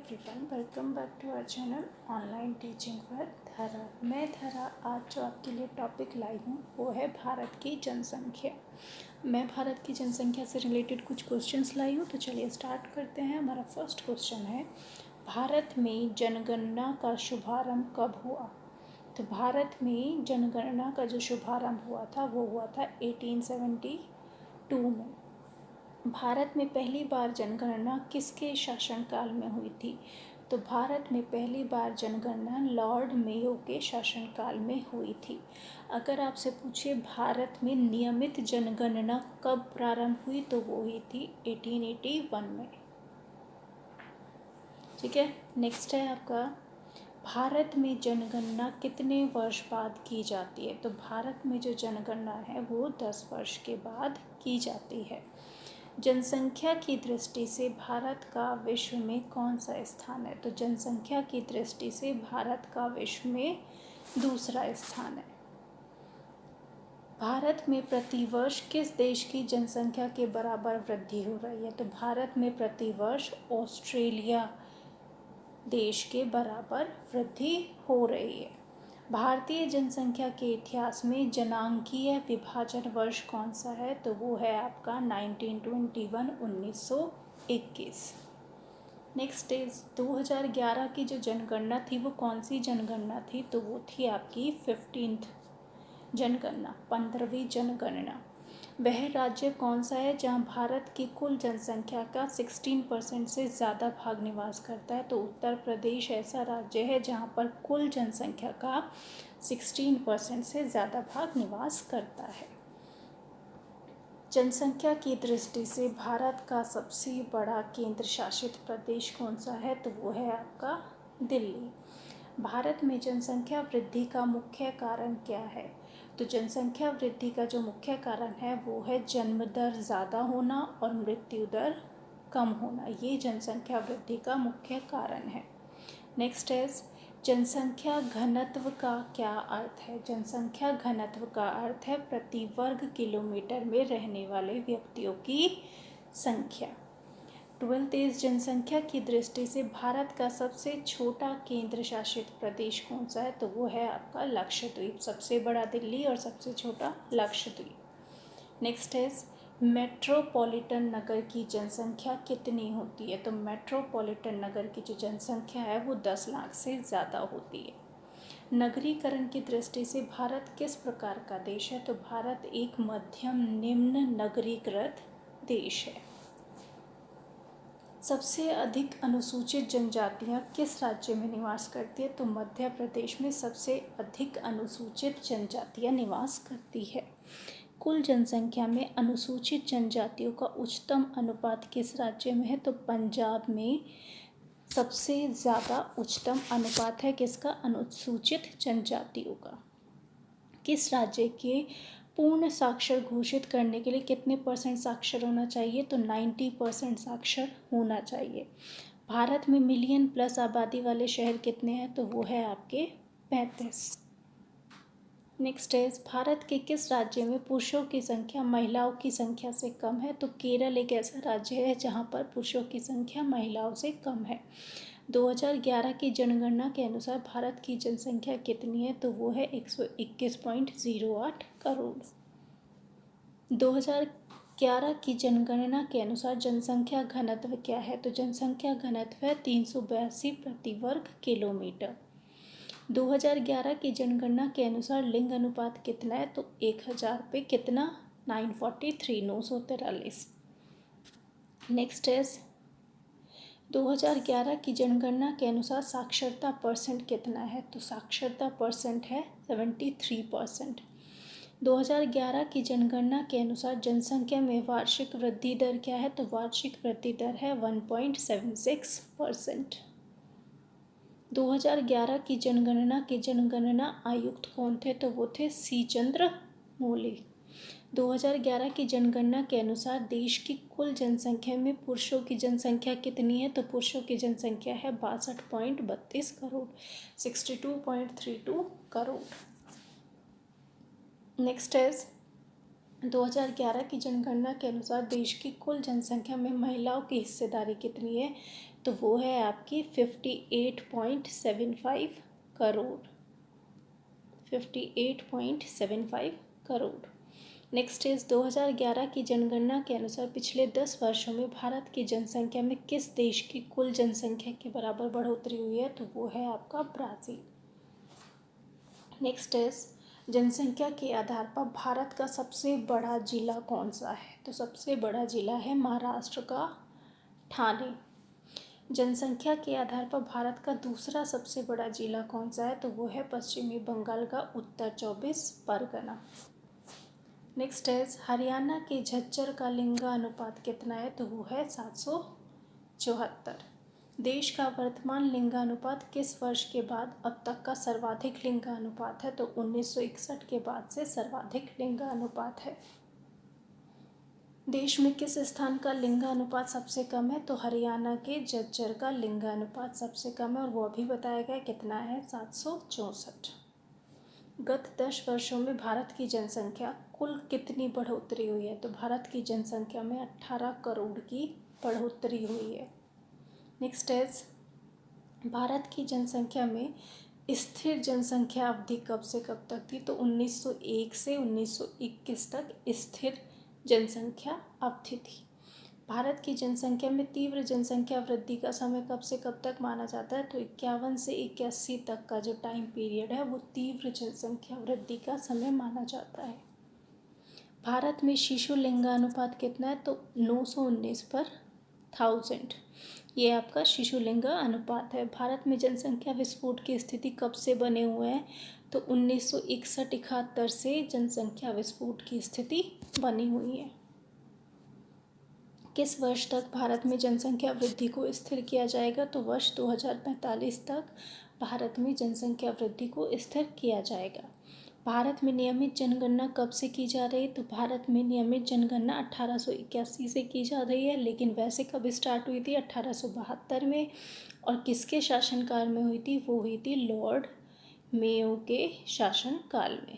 Everyone, welcome back to our channel online teaching with Dhara. मैं धरा आज जो आपके लिए टॉपिक लाई हूँ वो है भारत की जनसंख्या। मैं भारत की जनसंख्या से रिलेटेड कुछ क्वेश्चंस लाई हूँ, तो चलिए स्टार्ट करते हैं। हमारा फर्स्ट क्वेश्चन है, भारत में जनगणना का शुभारंभ कब हुआ? तो भारत में जनगणना का जो शुभारंभ हुआ था वो हुआ था 1872 में। भारत में पहली बार जनगणना किसके शासनकाल में हुई थी? तो भारत में पहली बार जनगणना लॉर्ड मेयो के शासनकाल में हुई थी। अगर आपसे पूछे भारत में नियमित जनगणना कब प्रारंभ हुई, तो वो हुई थी 1881 में। ठीक है, नेक्स्ट है आपका, भारत में जनगणना कितने वर्ष बाद की जाती है? तो भारत में जो जनगणना है वो 10 वर्ष के बाद की जाती है। जनसंख्या की दृष्टि से भारत का विश्व में कौन सा स्थान है? तो जनसंख्या की दृष्टि से भारत का विश्व में दूसरा स्थान है। भारत में प्रतिवर्ष किस देश की जनसंख्या के बराबर वृद्धि हो रही है? तो भारत में प्रतिवर्ष ऑस्ट्रेलिया देश के बराबर वृद्धि हो रही है। भारतीय जनसंख्या के इतिहास में जनांकीय विभाजन वर्ष कौन सा है? तो वो है आपका 1921। नेक्स्ट इज 2011 की जो जनगणना थी वो कौन सी जनगणना थी? तो वो थी आपकी 15th जनगणना, 15वीं जनगणना। वह राज्य कौन सा है जहां भारत की कुल जनसंख्या का 16% से ज़्यादा भाग निवास करता है? तो उत्तर प्रदेश ऐसा राज्य है जहां पर कुल जनसंख्या का 16% से ज़्यादा भाग निवास करता है। जनसंख्या की दृष्टि से भारत का सबसे बड़ा केंद्र शासित प्रदेश कौन सा है? तो वो है आपका दिल्ली। भारत में जनसंख्या वृद्धि का मुख्य कारण क्या है? तो जनसंख्या वृद्धि का जो मुख्य कारण है वो है जन्म दर ज़्यादा होना और मृत्यु दर कम होना। ये जनसंख्या वृद्धि का मुख्य कारण है। नेक्स्ट है, जनसंख्या घनत्व का क्या अर्थ है? जनसंख्या घनत्व का अर्थ है प्रति वर्ग किलोमीटर में रहने वाले व्यक्तियों की संख्या। 12th इज जनसंख्या की दृष्टि से भारत का सबसे छोटा केंद्र शासित प्रदेश कौन सा है? तो वो है आपका लक्षद्वीप। सबसे बड़ा दिल्ली और सबसे छोटा लक्षद्वीप। नेक्स्ट है, मेट्रोपॉलिटन नगर की जनसंख्या कितनी होती है? तो मेट्रोपॉलिटन नगर की जो जनसंख्या है वो 10 लाख से ज़्यादा होती है। नगरीकरण की दृष्टि से भारत किस प्रकार का देश है? तो भारत एक मध्यम निम्न नगरीकृत देश है। सबसे अधिक अनुसूचित जनजातियां किस राज्य में निवास करती है? तो मध्य प्रदेश में सबसे अधिक अनुसूचित जनजातियां निवास करती है। कुल जनसंख्या में अनुसूचित जनजातियों का उच्चतम अनुपात किस राज्य में है? तो पंजाब में सबसे ज़्यादा उच्चतम अनुपात है किसका? अनुसूचित जनजातियों का। किस राज्य के पूर्ण साक्षर घोषित करने के लिए कितने % साक्षर होना चाहिए? तो 90% साक्षर होना चाहिए। भारत में मिलियन प्लस आबादी वाले शहर कितने हैं? तो वो है आपके 35। नेक्स्ट है, भारत के किस राज्य में पुरुषों की संख्या महिलाओं की संख्या से कम है? तो केरल एक ऐसा राज्य है जहाँ पर पुरुषों की संख्या महिलाओं से कम है। 2011 की जनगणना के अनुसार भारत की जनसंख्या कितनी है? तो वो है 121.08 करोड़। 2011 की जनगणना के अनुसार जनसंख्या घनत्व क्या है? तो जनसंख्या घनत्व है 382 प्रति वर्ग किलोमीटर। 2011 की जनगणना के अनुसार लिंग अनुपात कितना है? तो 1000 पे कितना? 943, 943। नेक्स्ट है, 2011 की जनगणना के अनुसार साक्षरता परसेंट कितना है? तो साक्षरता परसेंट है 73%। 2011 की जनगणना के अनुसार जनसंख्या में वार्षिक वृद्धि दर क्या है? तो वार्षिक वृद्धि दर है 1.76%। 2011 की जनगणना के जनगणना आयुक्त कौन थे? तो वो थे सी चंद्र मौली। 2011 की जनगणना के अनुसार देश की कुल जनसंख्या में पुरुषों की जनसंख्या कितनी है? तो पुरुषों की जनसंख्या है 62.32 करोड़, 62.32 करोड़। नेक्स्ट है, 2011 की जनगणना के अनुसार देश की कुल जनसंख्या में महिलाओं की हिस्सेदारी कितनी है? तो वो है आपकी 58.75 करोड़। 58.75 करोड़। नेक्स्ट इज 2011 की जनगणना के अनुसार पिछले 10 वर्षों में भारत की जनसंख्या में किस देश की कुल जनसंख्या के बराबर बढ़ोतरी हुई है? तो वो है आपका ब्राज़ील। नेक्स्ट इज जनसंख्या के आधार पर भारत का सबसे बड़ा जिला कौन सा है? तो सबसे बड़ा जिला है महाराष्ट्र का ठाणे। जनसंख्या के आधार पर भारत का दूसरा सबसे बड़ा जिला कौन सा है? तो वो है पश्चिमी बंगाल का उत्तर 24 परगना। नेक्स्ट है हरियाणा के झज्जर का लिंगानुपात कितना है? तो वो है 774। देश का वर्तमान लिंगानुपात किस वर्ष के बाद अब तक का सर्वाधिक लिंगानुपात है? तो 1961 के बाद से सर्वाधिक लिंगानुपात है। देश में किस स्थान का लिंगानुपात सबसे कम है? तो हरियाणा के झज्जर का लिंगानुपात सबसे कम है और वो अभी बताया गया कितना है? 764। गत 10 वर्षों में भारत की जनसंख्या कुल कितनी बढ़ोतरी हुई है? तो भारत की जनसंख्या में 18 करोड़ की बढ़ोतरी हुई है। नेक्स्ट इज भारत की जनसंख्या में स्थिर जनसंख्या अवधि कब से कब तक थी? तो 1901 से 1921 तक स्थिर जनसंख्या अवधि थी। भारत की जनसंख्या में तीव्र जनसंख्या वृद्धि का समय कब से कब तक माना जाता है? तो 51 से 81 तक का जो टाइम पीरियड है वो तीव्र जनसंख्या वृद्धि का समय माना जाता है। भारत में शिशु लिंगानुपात कितना है? तो 919 पर 1000 ये आपका शिशु लिंग अनुपात है। भारत में जनसंख्या विस्फोट की स्थिति कब से बने हुए हैं? तो 1961-71 से जनसंख्या विस्फोट की स्थिति बनी हुई है। किस वर्ष तक भारत में जनसंख्या वृद्धि को स्थिर किया जाएगा? तो वर्ष 2045 तक भारत में जनसंख्या वृद्धि को स्थिर किया जाएगा। भारत में नियमित जनगणना कब से की जा रही है? तो भारत में नियमित जनगणना 1881 से की जा रही है, लेकिन वैसे कब स्टार्ट हुई थी? 1872 में। और किसके शासनकाल में हुई थी? वो हुई थी लॉर्ड मेयो के शासनकाल में।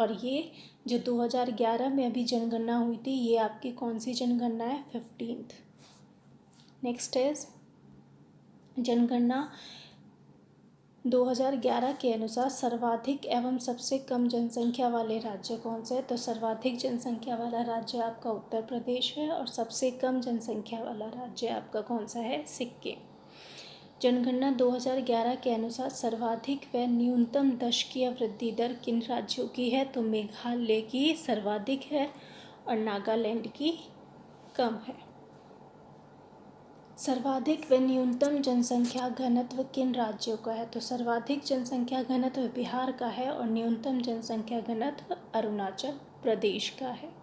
और ये जो 2011 में अभी जनगणना हुई थी ये आपकी कौन सी जनगणना है? 15th। नेक्स्ट इज जनगणना 2011 के अनुसार सर्वाधिक एवं सबसे कम जनसंख्या वाले राज्य कौन से हैं? तो सर्वाधिक जनसंख्या वाला राज्य आपका उत्तर प्रदेश है और सबसे कम जनसंख्या वाला राज्य आपका कौन सा है? सिक्किम। जनगणना 2011 के अनुसार सर्वाधिक व न्यूनतम दशकीय वृद्धि दर किन राज्यों की है? तो मेघालय की सर्वाधिक है और नागालैंड की कम है। सर्वाधिक व न्यूनतम जनसंख्या घनत्व किन राज्यों का है? तो सर्वाधिक जनसंख्या घनत्व बिहार का है और न्यूनतम जनसंख्या घनत्व अरुणाचल प्रदेश का है।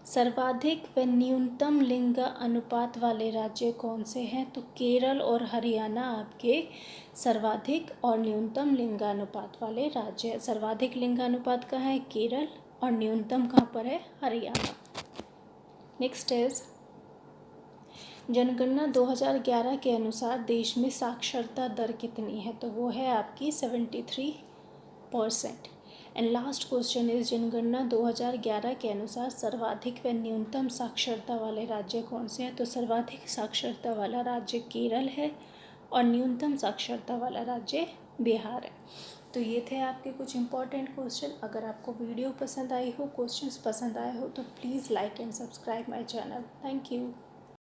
सर्वाधिक व न्यूनतम लिंग अनुपात वाले राज्य कौन से हैं? तो केरल और हरियाणा आपके सर्वाधिक और न्यूनतम लिंगानुपात वाले राज्य हैं। सर्वाधिक लिंगानुपात का है केरल और न्यूनतम कहाँ पर है? हरियाणा। नेक्स्ट इज जनगणना 2011 के अनुसार देश में साक्षरता दर कितनी है? तो वो है आपकी 73%। एंड लास्ट क्वेश्चन इज जनगणना 2011 के अनुसार सर्वाधिक व न्यूनतम साक्षरता वाले राज्य कौन से हैं? तो सर्वाधिक साक्षरता वाला राज्य केरल है और न्यूनतम साक्षरता वाला राज्य बिहार है। तो ये थे आपके कुछ इंपॉर्टेंट क्वेश्चन। अगर आपको वीडियो पसंद आई हो, क्वेश्चंस पसंद आए हो तो please like and subscribe my channel. Thank you.